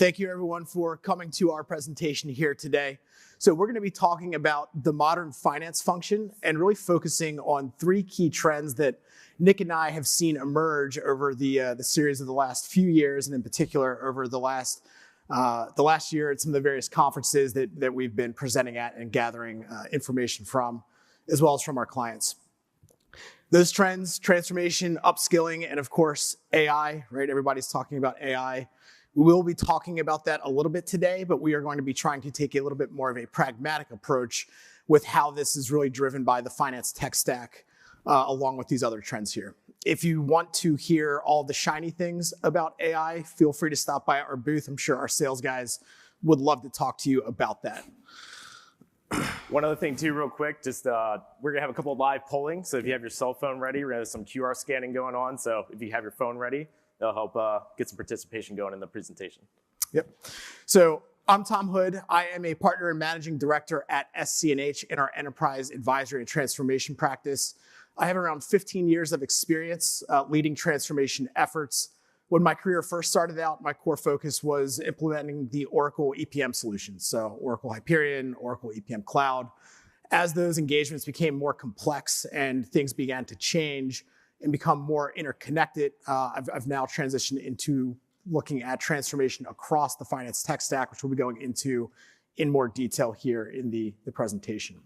Thank you everyone for coming to our presentation here today. So we're going to be talking about the modern finance function and really focusing on three key trends that Nick and I have seen emerge over the series of the last few years, and in particular over the last year at some of the various conferences that we've been presenting at and gathering information from, as well as from our clients. Those trends, transformation, upskilling, and of course, AI, right? Everybody's talking about AI. We will be talking about that a little bit today, but we are going to be trying to take a little bit more of a pragmatic approach with how this is really driven by the finance tech stack, along with these other trends here. If you want to hear all the shiny things about AI, feel free to stop by our booth. I'm sure our sales guys would love to talk to you about that. One other thing too, real quick, just we're gonna have a couple of live polling. So if you have your cell phone ready, we're gonna have some QR scanning going on. So if you have your phone ready, it'll help get some participation going in the presentation. Yep. So I'm Tom Hood. I am a partner and managing director at SC&H in our enterprise advisory and transformation practice. I have around 15 years of experience leading transformation efforts. When my career first started out, my core focus was implementing the Oracle EPM solutions. So Oracle Hyperion, Oracle EPM Cloud. As those engagements became more complex and things began to change and become more interconnected, I've now transitioned into looking at transformation across the finance tech stack, which we'll be going into in more detail here in the presentation.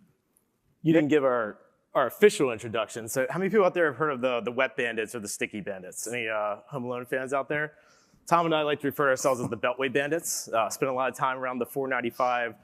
You didn't give our official introduction. So how many people out there have heard of the wet bandits or the sticky bandits? Any Home Alone fans out there? Tom and I like to refer to ourselves as the Beltway bandits. Spend a lot of time around the 495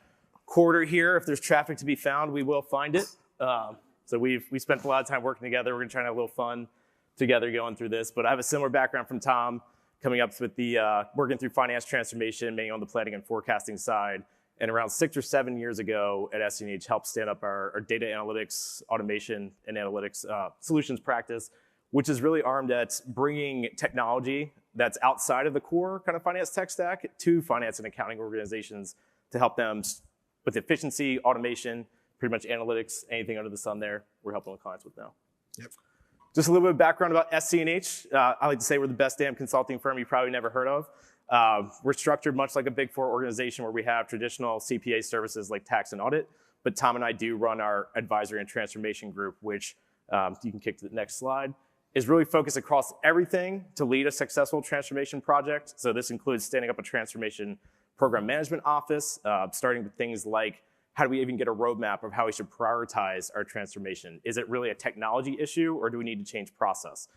corridor here. If there's traffic to be found, we will find it. So we spent a lot of time working together. We're gonna try to have a little fun together going through this. But I have a similar background from Tom, coming up with the working through finance transformation, mainly on the planning and forecasting side. And around 6 or 7 years ago at SC&H, helped stand up our data analytics, automation, and analytics solutions practice, which is really armed at bringing technology that's outside of the core kind of finance tech stack to finance and accounting organizations to help them with efficiency, automation, pretty much analytics, anything under the sun there, we're helping the clients with now. Yep. Just a little bit of background about SC&H. I like to say we're the best damn consulting firm you probably never heard of. We're structured much like a Big Four organization where we have traditional CPA services like tax and audit, but Tom and I do run our advisory and transformation group, which you can kick to the next slide, is really focused across everything to lead a successful transformation project. So this includes standing up a transformation program management office, starting with things like how do we even get a roadmap of how we should prioritize our transformation? Is it really a technology issue or do we need to change process?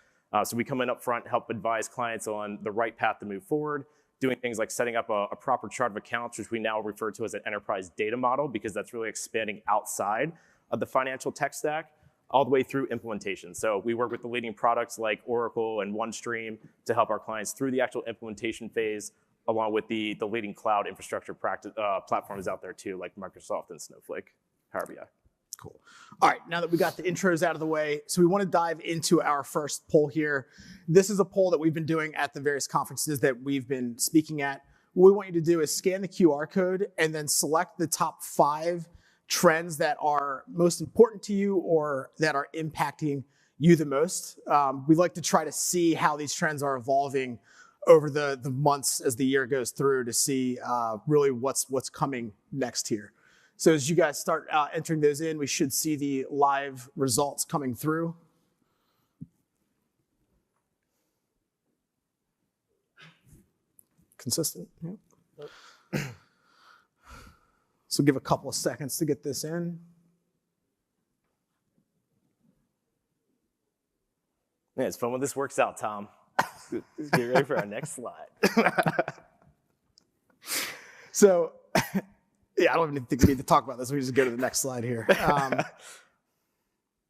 So we come in up front, help advise clients on the right path to move forward, doing things like setting up a proper chart of accounts, which we now refer to as an enterprise data model, because that's really expanding outside of the financial tech stack, all the way through implementation. So we work with the leading products like Oracle and OneStream to help our clients through the actual implementation phase, along with the leading cloud infrastructure platforms out there too, like Microsoft and Snowflake, Power BI. Cool. All right, now that we got the intros out of the way, so we want to dive into our first poll here. This is a poll that we've been doing at the various conferences that we've been speaking at. What we want you to do is scan the QR code and then select the top 5 trends that are most important to you or that are impacting you the most. We'd like to try to see how these trends are evolving over the months as the year goes through to see really what's coming next here. So as you guys start entering those in, we should see the live results coming through. Consistent. Yep. So give a couple of seconds to get this in. Man, it's fun when this works out, Tom. Let's get ready for our next slide. So, yeah, I don't even think we need to talk about this. We just go to the next slide here.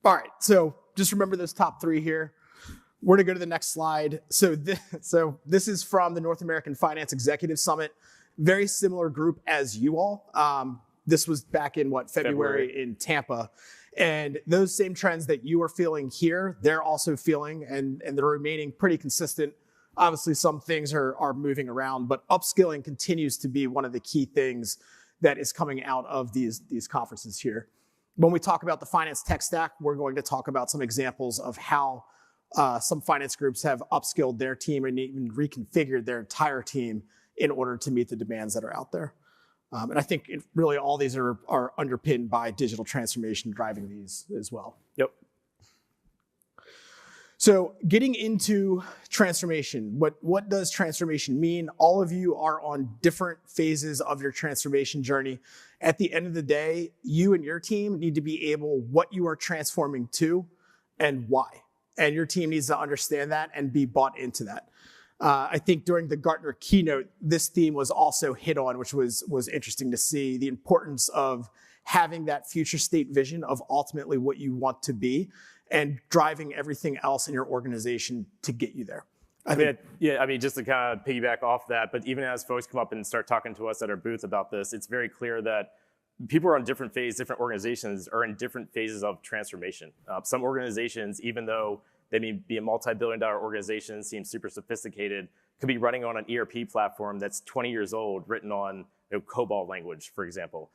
All right, so just remember those top 3 here. We're gonna go to the next slide. So this is from the North American Finance Executive Summit. Very similar group as you all. This was back in February in Tampa. And those same trends that you are feeling here, they're also feeling, and they're remaining pretty consistent. Obviously, some things are moving around, but upskilling continues to be one of the key things that is coming out of these conferences here. When we talk about the finance tech stack, we're going to talk about some examples of how some finance groups have upskilled their team and even reconfigured their entire team in order to meet the demands that are out there. And I think really all these are underpinned by digital transformation driving these as well. Yep. So getting into transformation, what does transformation mean? All of you are on different phases of your transformation journey. At the end of the day, you and your team need to be able what you are transforming to and why. And your team needs to understand that and be bought into that. I think during the Gartner keynote, this theme was also hit on, which was interesting to see, the importance of having that future state vision of ultimately what you want to be and driving everything else in your organization to get you there. I mean, just to kind of piggyback off that, but even as folks come up and start talking to us at our booth about this, it's very clear that people are on different phases, different organizations are in different phases of transformation. Some organizations, even though they may be a multi-billion-dollar organization, seem super sophisticated, could be running on an ERP platform that's 20 years old, written on COBOL language, for example.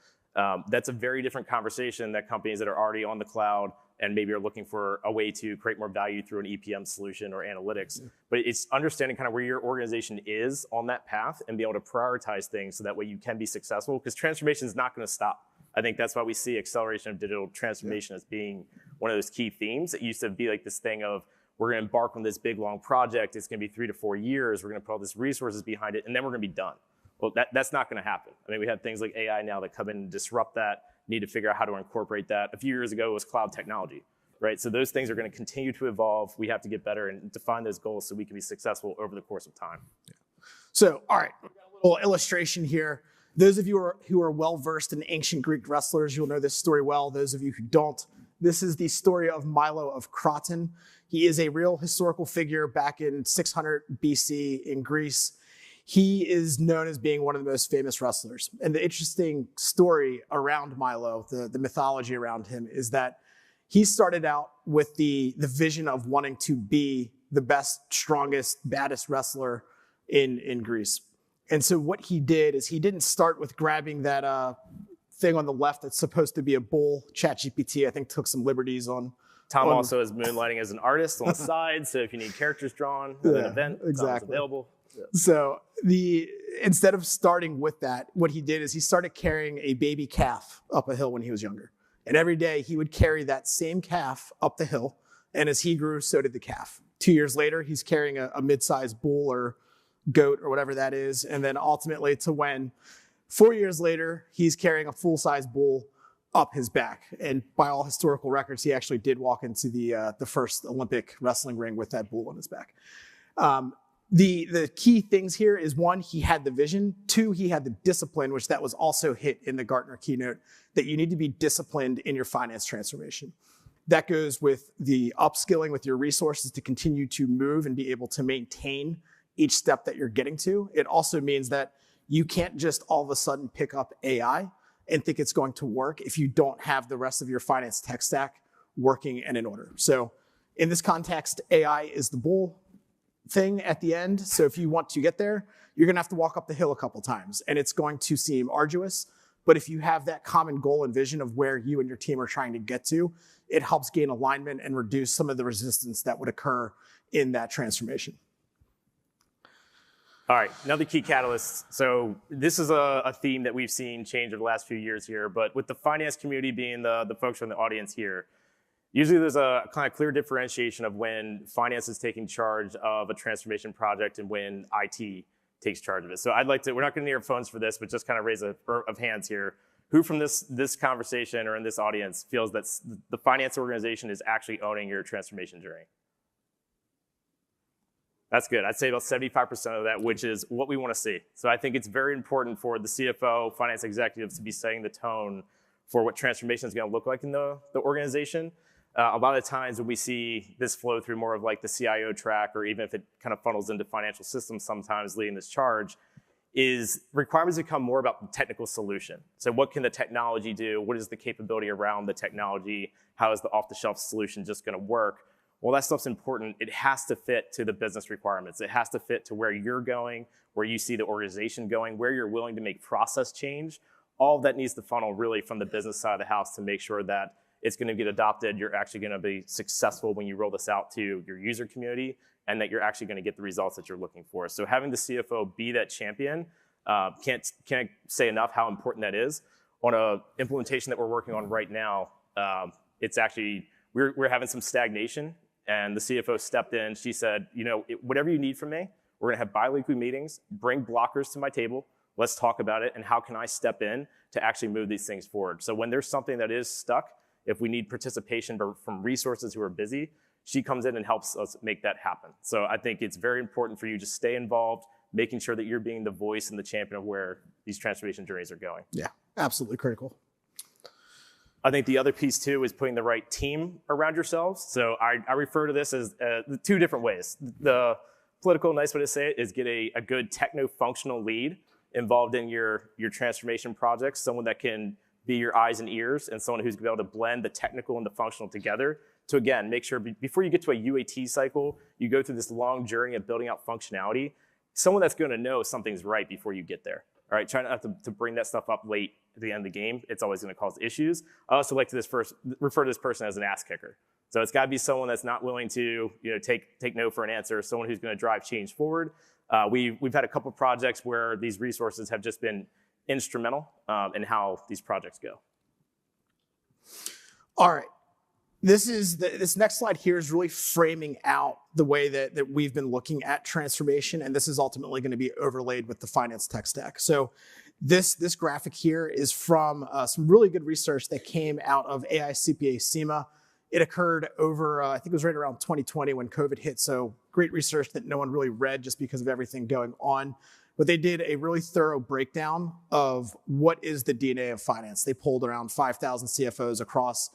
That's a very different conversation that companies that are already on the cloud and maybe are looking for a way to create more value through an EPM solution or analytics. But it's understanding kind of where your organization is on that path and be able to prioritize things so that way you can be successful, because transformation is not going to stop. I think that's why we see acceleration of digital transformation as being one of those key themes. It used to be like this thing of, we're going to embark on this big, long project. It's going to be 3 to 4 years. We're going to put all these resources behind it, and then we're going to be done. Well, that's not going to happen. I mean, we have things like AI now that come in and disrupt that, need to figure out how to incorporate that. A few years ago, it was cloud technology, right? So those things are going to continue to evolve. We have to get better and define those goals so we can be successful over the course of time. Yeah. So, all right, we've got a little illustration here. Those of you who are well-versed in ancient Greek wrestlers, you'll know this story well. Those of you who don't, this is the story of Milo of Croton. He is a real historical figure back in 600 BC in Greece. He is known as being one of the most famous wrestlers. And the interesting story around Milo, the mythology around him, is that he started out with the vision of wanting to be the best, strongest, baddest wrestler in Greece. And so what he did is he didn't start with grabbing that thing on the left that's supposed to be a bull. ChatGPT, I think, took some liberties on. Tom also is moonlighting as an artist on the side, so if you need characters drawn at an event, exactly. Tom's available. Yeah. So instead of starting with that, what he did is he started carrying a baby calf up a hill when he was younger. And every day he would carry that same calf up the hill. And as he grew, so did the calf. 2 years later, he's carrying a mid-sized bull or goat or whatever that is. And then ultimately to when 4 years later, he's carrying a full-size bull up his back. And by all historical records, he actually did walk into the first Olympic wrestling ring with that bull on his back. The key things here is, one, he had the vision. Two, he had the discipline, which that was also hit in the Gartner keynote, that you need to be disciplined in your finance transformation. That goes with the upskilling with your resources to continue to move and be able to maintain each step that you're getting to. It also means that you can't just all of a sudden pick up AI and think it's going to work if you don't have the rest of your finance tech stack working and in order. So in this context, AI is the bull thing at the end. So if you want to get there, you're going to have to walk up the hill a couple times, and it's going to seem arduous. But if you have that common goal and vision of where you and your team are trying to get to, it helps gain alignment and reduce some of the resistance that would occur in that transformation. All right, another key catalyst. So this is a theme that we've seen change over the last few years here, but with the finance community being the folks from the audience here, usually there's a kind of clear differentiation of when finance is taking charge of a transformation project and when IT takes charge of it. So I'd like to, we're not going to need our phones for this, but just kind of raise of hands here. Who from this conversation or in this audience feels that the finance organization is actually owning your transformation journey? That's good. I'd say about 75% of that, which is what we want to see. So I think it's very important for the CFO, finance executives to be setting the tone for what transformation is going to look like in the organization. A lot of times when we see this flow through more of like the CIO track, or even if it kind of funnels into financial systems sometimes leading this charge, is requirements become more about the technical solution. So what can the technology do? What is the capability around the technology? How is the off-the-shelf solution just going to work? Well, that stuff's important. It has to fit to the business requirements. It has to fit to where you're going, where you see the organization going, where you're willing to make process change. All of that needs to funnel really from the business side of the house to make sure that it's going to get adopted. You're actually going to be successful when you roll this out to your user community, and that you're actually going to get the results that you're looking for. So having the CFO be that champion, can't say enough how important that is. On a implementation that we're working on right now, it's actually, we're having some stagnation, and the CFO stepped in. She said, whatever you need from me, we're going to have bi-weekly meetings, bring blockers to my table, let's talk about it, and how can I step in to actually move these things forward. So when there's something that is stuck, if we need participation from resources who are busy, she comes in and helps us make that happen. So I think it's very important for you to stay involved, making sure that you're being the voice and the champion of where these transformation journeys are going. Yeah, absolutely critical. I think the other piece too is putting the right team around yourselves. So I refer to this as two different ways. The political, nice way to say it, is get a good techno-functional lead involved in your transformation projects, someone that can be your eyes and ears, and someone who's going to be able to blend the technical and the functional together to, again, make sure before you get to a UAT cycle, you go through this long journey of building out functionality. Someone that's going to know something's right before you get there. All right, try not to bring that stuff up late at the end of the game. It's always going to cause issues. I also like to refer to this person as an ass kicker. So it's got to be someone that's not willing to take no for an answer, someone who's going to drive change forward. We've had a couple projects where these resources have just been instrumental in how these projects go. All right. This next slide here is really framing out the way that we've been looking at transformation, and this is ultimately going to be overlaid with the finance tech stack. So this graphic here is from some really good research that came out of AI CPA SEMA. It occurred over, I think it was right around 2020 when COVID hit, so great research that no one really read just because of everything going on. But they did a really thorough breakdown of what is the DNA of finance. They polled around 5,000 CFOs across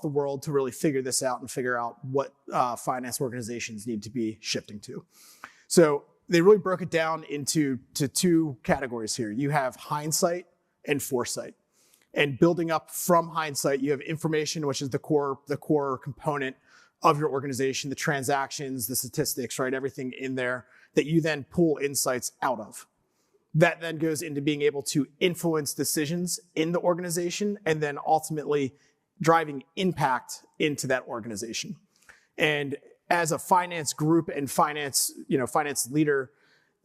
the world to really figure this out and figure out what finance organizations need to be shifting to. So they really broke it down into two categories here. You have hindsight and foresight. And building up from hindsight, you have information, which is the core component of your organization, the transactions, the statistics, right? Everything in there that you then pull insights out of. That then goes into being able to influence decisions in the organization and then ultimately driving impact into that organization. And as a finance group and finance leader,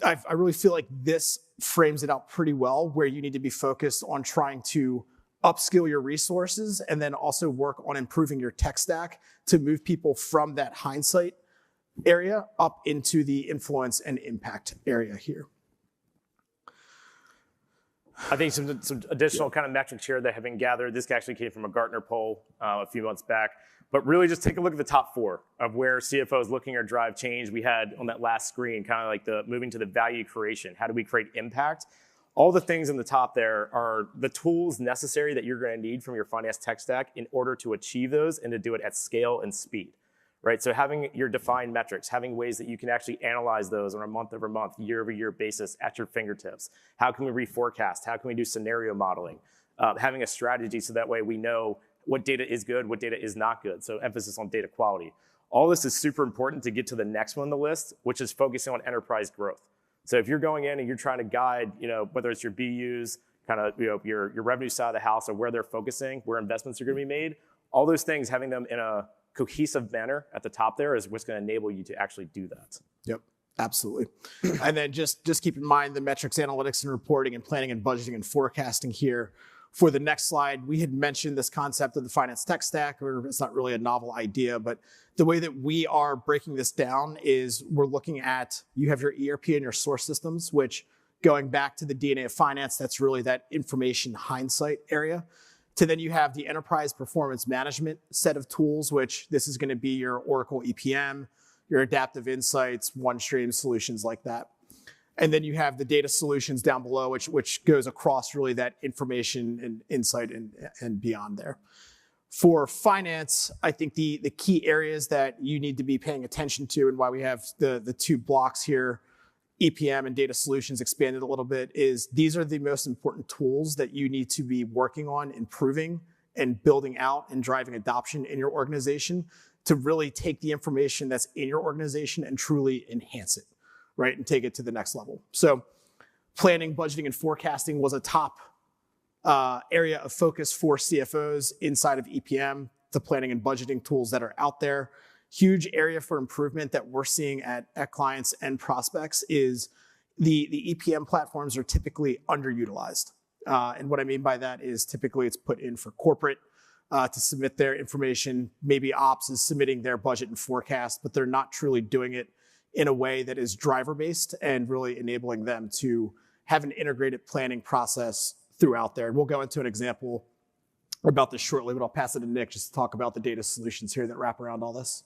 I really feel like this frames it out pretty well, where you need to be focused on trying to upskill your resources and then also work on improving your tech stack to move people from that hindsight area up into the influence and impact area here. I think some additional kind of metrics here that have been gathered. This actually came from a Gartner poll a few months back. But really just take a look at the top four of where CFOs looking or drive change. We had on that last screen kind of like the moving to the value creation. How do we create impact? All the things in the top there are the tools necessary that you're going to need from your finance tech stack in order to achieve those and to do it at scale and speed. Right? So having your defined metrics, having ways that you can actually analyze those on a month-over-month, year-over-year basis at your fingertips. How can we reforecast? How can we do scenario modeling? Having a strategy so that way we know what data is good, what data is not good. So emphasis on data quality. All this is super important to get to the next one on the list, which is focusing on enterprise growth. So if you're going in and you're trying to guide, whether it's your BUs, kind of your revenue side of the house or where they're focusing, where investments are going to be made, all those things, having them in a cohesive manner at the top there is what's going to enable you to actually do that. Yep, absolutely. And then just keep in mind the metrics, analytics, and reporting and planning and budgeting and forecasting here. For the next slide, we had mentioned this concept of the finance tech stack, or it's not really a novel idea, but the way that we are breaking this down is we're looking at, you have your ERP and your source systems, which going back to the DNA of finance, that's really that information hindsight area. To then you have the enterprise performance management set of tools, which this is going to be your Oracle EPM, your adaptive insights, OneStream solutions like that. And then you have the data solutions down below, which goes across really that information and insight and beyond there. For finance, I think the key areas that you need to be paying attention to and why we have the two blocks here, EPM and data solutions expanded a little bit, is these are the most important tools that you need to be working on, improving and building out and driving adoption in your organization to really take the information that's in your organization and truly enhance it, right? And take it to the next level. So planning, budgeting, and forecasting was a top area of focus for CFOs inside of EPM, the planning and budgeting tools that are out there. huge area for improvement that we're seeing at clients and prospects is the EPM platforms are typically underutilized. And what I mean by that is typically it's put in for corporate to submit their information. Maybe ops is submitting their budget and forecast, but they're not truly doing it in a way that is driver-based and really enabling them to have an integrated planning process throughout there. And we'll go into an example about this shortly, but I'll pass it to Nick just to talk about the data solutions here that wrap around all this.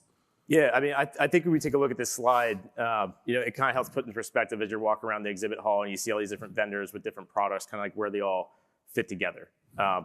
Yeah, I mean, I think when we take a look at this slide, it kind of helps put in perspective as you're walking around the exhibit hall and you see all these different vendors with different products, kind of like where they all fit together.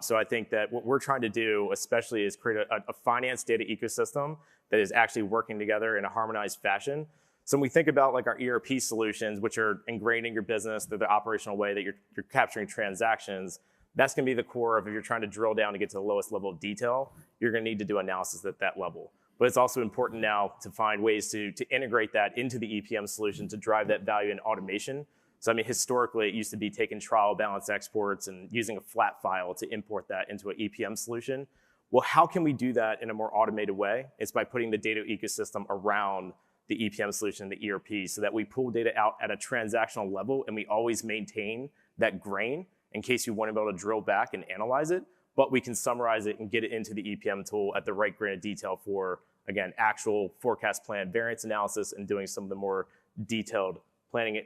So I think that what we're trying to do, especially, is create a finance data ecosystem that is actually working together in a harmonized fashion. So when we think about like our ERP solutions, which are ingrained in your business, they're the operational way that you're capturing transactions, that's going to be the core of if you're trying to drill down to get to the lowest level of detail, you're going to need to do analysis at that level. But it's also important now to find ways to integrate that into the EPM solution to drive that value in automation. So I mean, historically, it used to be taking trial balance exports and using a flat file to import that into an EPM solution. Well, how can we do that in a more automated way? It's by putting the data ecosystem around the EPM solution, the ERP, so that we pull data out at a transactional level and we always maintain that grain in case you want to be able to drill back and analyze it, but we can summarize it and get it into the EPM tool at the right grain of detail for, again, actual forecast plan, variance analysis, and doing some of the more detailed planning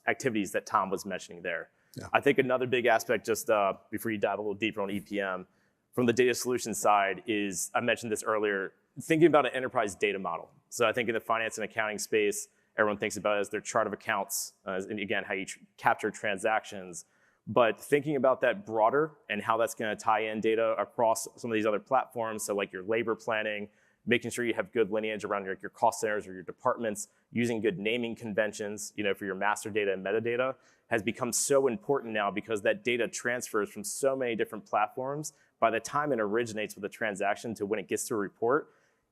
activities that Tom was mentioning there. Yeah. I think another big aspect, just before you dive a little deeper on EPM, from the data solution side is, I mentioned this earlier, thinking about an enterprise data model. So I think in the finance and accounting space, everyone thinks about it as their chart of accounts, and again, how you capture transactions. But thinking about that broader and how that's going to tie in data across some of these other platforms, so like your labor planning, making sure you have good lineage around your cost centers or your departments, using good naming conventions, for your master data and metadata, has become so important now because that data transfers from so many different platforms. By the time it originates with a transaction to when it gets to a report,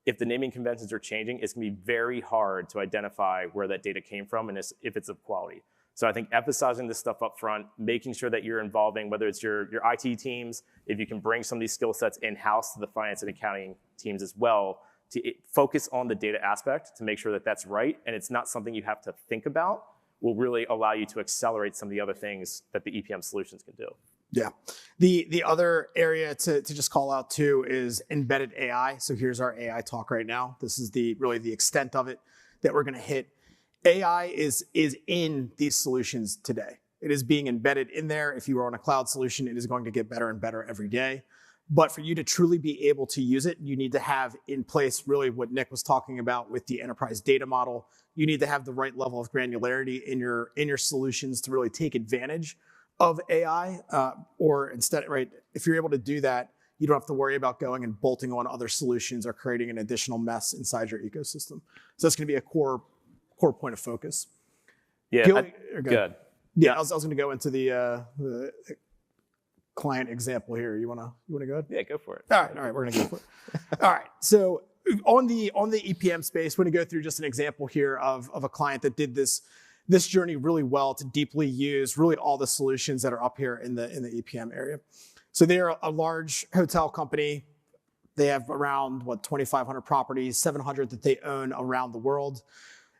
if the naming conventions are changing, it's going to be very hard to identify where that data came from and if it's of quality. So I think emphasizing this stuff up front, making sure that you're involving, whether it's your IT teams, if you can bring some of these skill sets in-house to the finance and accounting teams as well, to focus on the data aspect to make sure that that's right, and it's not something you have to think about, will really allow you to accelerate some of the other things that the EPM solutions can do. Yeah. The other area to just call out too is embedded AI. So here's our AI talk right now. This is really the extent of it that we're going to hit. AI is in these solutions today. It is being embedded in there. If you are on a cloud solution, it is going to get better and better every day. But for you to truly be able to use it, you need to have in place really what Nick was talking about with the enterprise data model. You need to have the right level of granularity in your solutions to really take advantage of AI. Or instead, right, if you're able to do that, you don't have to worry about going and bolting on other solutions or creating an additional mess inside your ecosystem. So that's going to be a core point of focus. Yeah, good. Yeah, I was going to go into the client example here. You want to go ahead? Yeah, go for it. All right, we're going to go for it. All right, so on the EPM space, we're going to go through just an example here of a client that did this journey really well to deeply use really all the solutions that are up here in the EPM area. So they're a large hotel company. They have around 2,500 properties, 700 that they own around the world.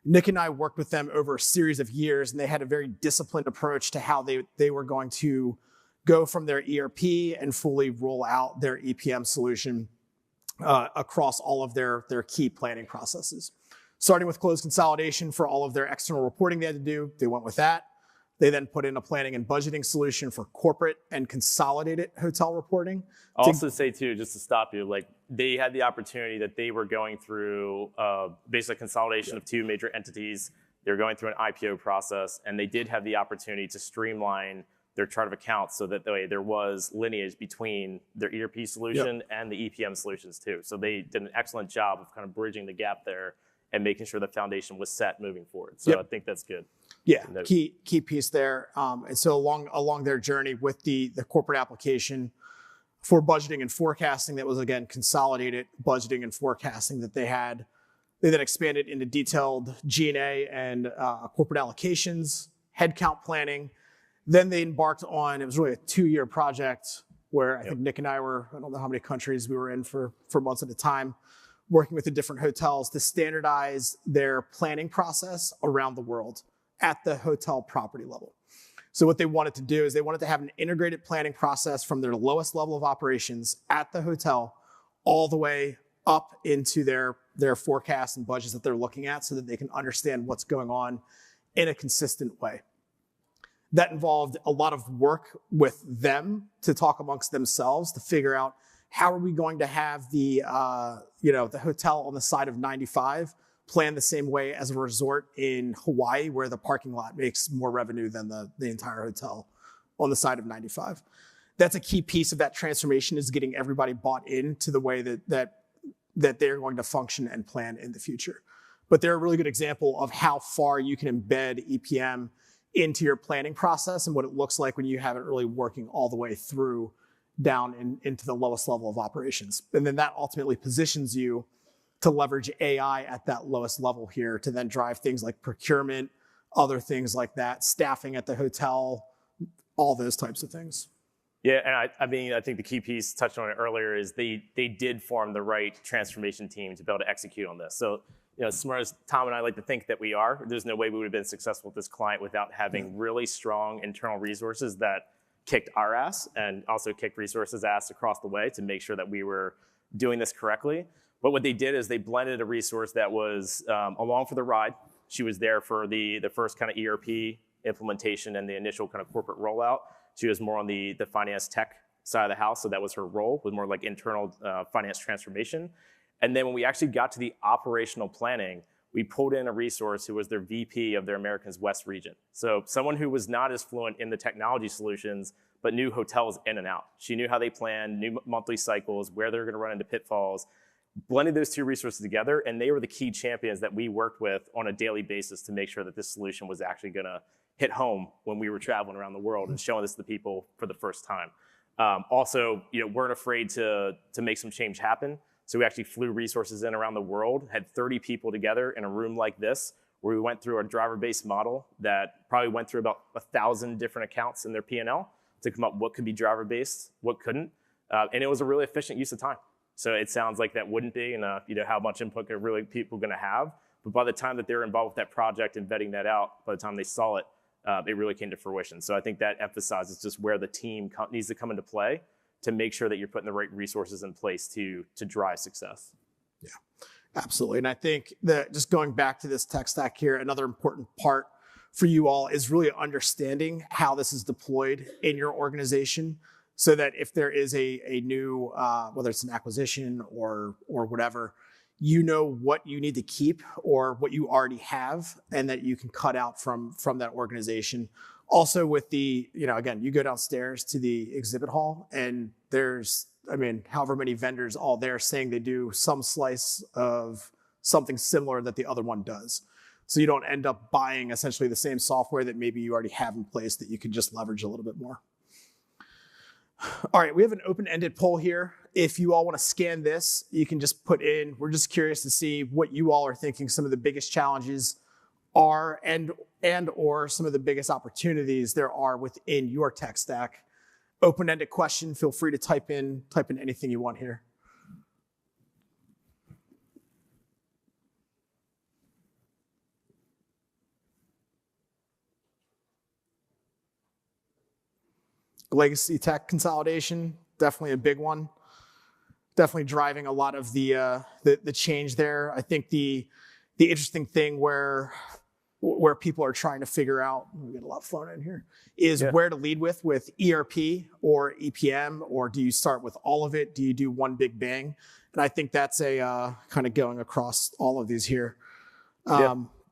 Nick and I worked with them over a series of years, and they had a very disciplined approach to how they were going to go from their ERP and fully roll out their EPM solution across all of their key planning processes. Starting with close consolidation for all of their external reporting they had to do, they went with that. They then put in a planning and budgeting solution for corporate and consolidated hotel reporting. I'll also say too, just to stop you, like they had the opportunity that they were going through basically consolidation of two major entities. They were going through an IPO process, and they did have the opportunity to streamline their chart of accounts so that there was lineage between their ERP solution and the EPM solutions too. So they did an excellent job of kind of bridging the gap there and making sure the foundation was set moving forward. So I think that's good. Yeah, key piece there. And so along their journey with the corporate application for budgeting and forecasting, that was again consolidated budgeting and forecasting that they had. They then expanded into detailed G&A and corporate allocations, headcount planning. Then they embarked on, it was really a 2-year project where I think Nick and I I don't know how many countries we were in for months at a time, working with the different hotels to standardize their planning process around the world at the hotel property level. So what they wanted to do is they wanted to have an integrated planning process from their lowest level of operations at the hotel all the way up into their forecasts and budgets that they're looking at so that they can understand what's going on in a consistent way. That involved a lot of work with them to talk amongst themselves to figure out how are we going to have the hotel on the side of 95 plan the same way as a resort in Hawaii where the parking lot makes more revenue than the entire hotel on the side of 95. That's a key piece of that transformation, is getting everybody bought into the way that they're going to function and plan in the future. But they're a really good example of how far you can embed EPM into your planning process and what it looks like when you have it really working all the way through down into the lowest level of operations. And then that ultimately positions you to leverage AI at that lowest level here to then drive things like procurement, other things like that, staffing at the hotel, all those types of things. Yeah, and I think the key piece, touched on it earlier, is they did form the right transformation team to be able to execute on this. So, as smart as Tom and I like to think that we are, there's no way we would have been successful with this client without having really strong internal resources that kicked our ass and also kicked resources' ass across the way to make sure that we were doing this correctly. But what they did is they blended a resource that was along for the ride. She was there for the first kind of ERP implementation and the initial kind of corporate rollout. She was more on the finance tech side of the house, so that was her role, with more like internal finance transformation. And then when we actually got to the operational planning, we pulled in a resource who was their VP of their Americas West region. So someone who was not as fluent in the technology solutions, but knew hotels in and out. She knew how they planned, knew monthly cycles, where they were going to run into pitfalls, blended those two resources together, and they were the key champions that we worked with on a daily basis to make sure that this solution was actually going to hit home when we were traveling around the world and showing this to the people for the first time. Also, weren't afraid to make some change happen. So we actually flew resources in around the world, had 30 people together in a room like this, where we went through a driver-based model that probably went through about 1,000 different accounts in their P&L to come up what could be driver-based, what couldn't. And it was a really efficient use of time. So it sounds like that wouldn't be, and how much input are really people going to have. But by the time that they're involved with that project and vetting that out, by the time they saw it, it really came to fruition. So I think that emphasizes just where the team needs to come into play to make sure that you're putting the right resources in place to drive success. Yeah, absolutely. And I think that just going back to this tech stack here, another important part for you all is really understanding how this is deployed in your organization, so that if there is a new, whether it's an acquisition or whatever, you know what you need to keep or what you already have, and that you can cut out from that organization. Also with again, you go downstairs to the exhibit hall and there's, however many vendors all there saying they do some slice of something similar that the other one does. So you don't end up buying essentially the same software that maybe you already have in place that you can just leverage a little bit more. All right, we have an open-ended poll here. If you all want to scan this, you can just put in, we're just curious to see what you all are thinking some of the biggest challenges are and or some of the biggest opportunities there are within your tech stack. Open-ended question, feel free to type in anything you want here. Legacy tech consolidation, definitely a big one. Definitely driving a lot of the change there. I think the interesting thing where people are trying to figure out, we get a lot flown in here, is where to lead with ERP or EPM, or do you start with all of it? Do you do one big bang? And I think that's a kind of going across all of these here.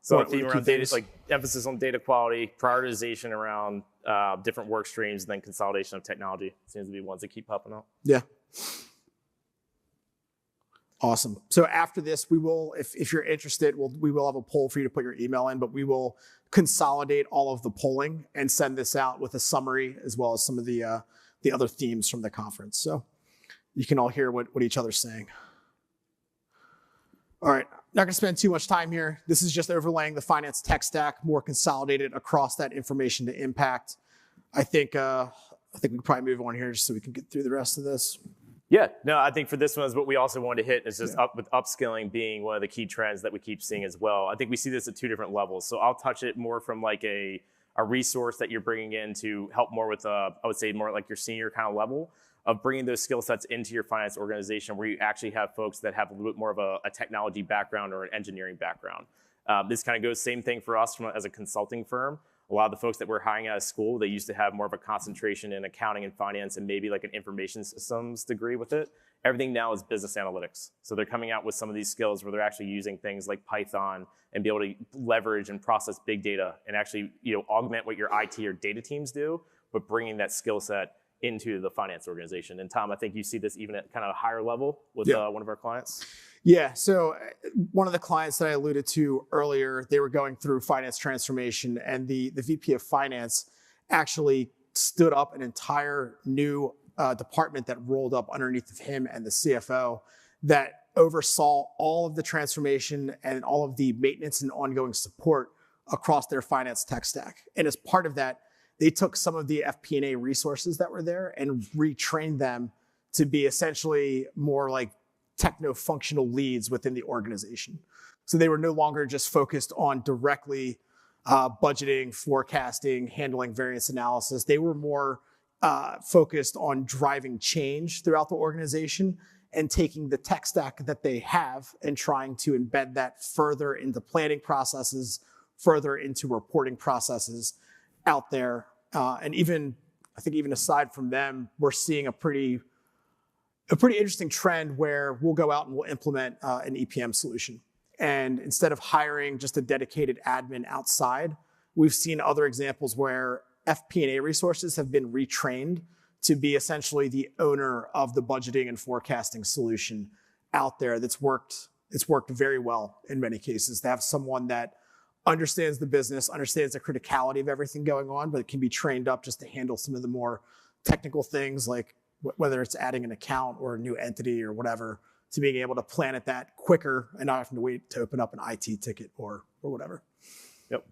So a theme around data, like emphasis on data quality, prioritization around different work streams, and then consolidation of technology seems to be ones that keep popping up. Yeah. Awesome. So after this, we will, if you're interested, we will have a poll for you to put your email in, but we will consolidate all of the polling and send this out with a summary as well as some of the other themes from the conference. So you can all hear what each other's saying. All right, not gonna spend too much time here. This is just overlaying the finance tech stack, more consolidated across that information to impact. I think we can probably move on here just so we can get through the rest of this. Yeah, no, I think for this one is what we also wanted to hit is just with upskilling being one of the key trends that we keep seeing as well. I think we see this at two different levels. So I'll touch it more from like a resource that you're bringing in to help more with, I would say more like your senior kind of level of bringing those skill sets into your finance organization where you actually have folks that have a little bit more of a technology background or an engineering background. This kind of goes same thing for us as a consulting firm. A lot of the folks that we're hiring out of school, they used to have more of a concentration in accounting and finance and maybe like an information systems degree with it. Everything now is business analytics. So they're coming out with some of these skills where they're actually using things like Python and be able to leverage and process big data and actually augment what your IT or data teams do, but bringing that skill set into the finance organization. And Tom, I think you see this even at kind of a higher level with one of our clients. Yeah, so one of the clients that I alluded to earlier, they were going through finance transformation, and the VP of finance actually stood up an entire new department that rolled up underneath of him and the CFO that oversaw all of the transformation and all of the maintenance and ongoing support across their finance tech stack. And as part of that, they took some of the FP&A resources that were there and retrained them to be essentially more like techno-functional leads within the organization. So they were no longer just focused on directly budgeting, forecasting, handling variance analysis. They were more focused on driving change throughout the organization and taking the tech stack that they have and trying to embed that further into planning processes, further into reporting processes out there. And I think even aside from them, we're seeing a pretty interesting trend where we'll go out and we'll implement an EPM solution. And instead of hiring just a dedicated admin outside, we've seen other examples where FP&A resources have been retrained to be essentially the owner of the budgeting and forecasting solution out there it's worked very well in many cases to have someone that understands the business, understands the criticality of everything going on, but it can be trained up just to handle some of the more technical things like whether it's adding an account or a new entity or whatever, to being able to plan it that quicker and not having to wait to open up an IT ticket or whatever. Yep.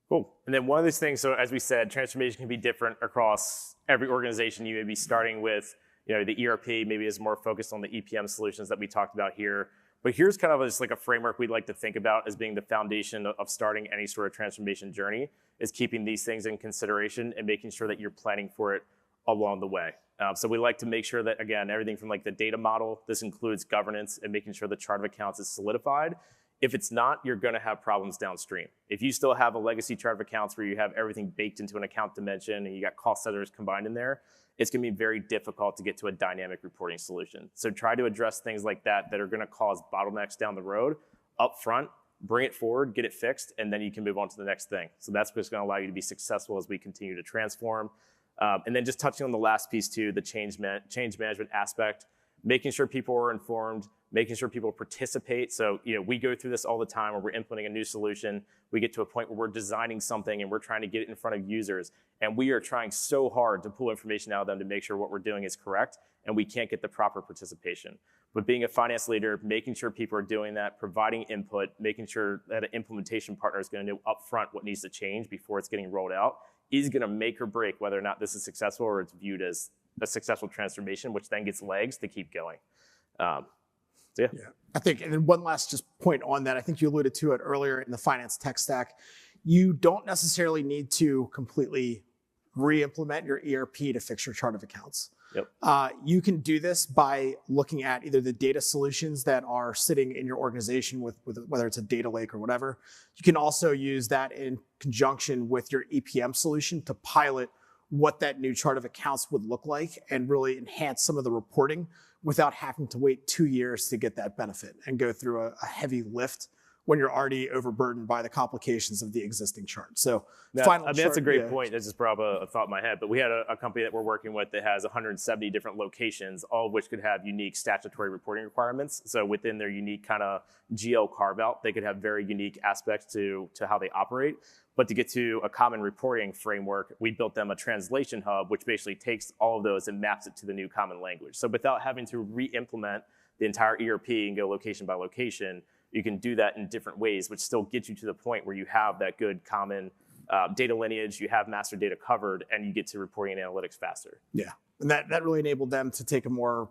Cool. And then one of these things, so as we said, transformation can be different across every organization. You may be starting with, the ERP maybe is more focused on the EPM solutions that we talked about here. But here's kind of just like a framework we'd like to think about as being the foundation of starting any sort of transformation journey, is keeping these things in consideration and making sure that you're planning for it along the way. So we like to make sure that, again, everything from like the data model, this includes governance and making sure the chart of accounts is solidified. If it's not, you're going to have problems downstream. If you still have a legacy chart of accounts where you have everything baked into an account dimension and you got cost centers combined in there, it's going to be very difficult to get to a dynamic reporting solution. So try to address things like that are going to cause bottlenecks down the road up front, bring it forward, get it fixed, and then you can move on to the next thing. So that's what's going to allow you to be successful as we continue to transform. And then just touching on the last piece too, the change management aspect, making sure people are informed, making sure people participate. So, we go through this all the time where we're implementing a new solution. We get to a point where we're designing something and we're trying to get it in front of users. And we are trying so hard to pull information out of them to make sure what we're doing is correct. And we can't get the proper participation. But being a finance leader, making sure people are doing that, providing input, making sure that an implementation partner is going to know upfront what needs to change before it's getting rolled out is going to make or break whether or not this is successful or it's viewed as a successful transformation, which then gets legs to keep going. Yeah. I think, and then one last just point on that, I think you alluded to it earlier in the finance tech stack. You don't necessarily need to completely re-implement your ERP to fix your chart of accounts. Yep. You can do this by looking at either the data solutions that are sitting in your organization with whether it's a data lake or whatever. You can also use that in conjunction with your EPM solution to pilot what that new chart of accounts would look like and really enhance some of the reporting without having to wait 2 years to get that benefit and go through a heavy lift when you're already overburdened by the complications of the existing chart. So that's a great point. That just brought up a thought in my head. But we had a company that we're working with that has 170 different locations, all of which could have unique statutory reporting requirements. So within their unique kind of GL carve-out, they could have very unique aspects to how they operate. But to get to a common reporting framework, we built them a translation hub, which basically takes all of those and maps it to the new common language. So without having to re-implement the entire ERP and go location by location, you can do that in different ways, which still gets you to the point where you have that good common data lineage, you have master data covered, and you get to reporting and analytics faster. Yeah, and that really enabled them to take a more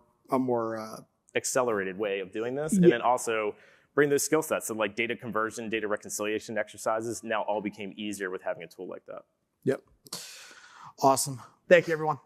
accelerated way of doing this, and then also bring those skill sets. So like data conversion, data reconciliation exercises now all became easier with having a tool like that. Yep. Awesome. Thank you, everyone.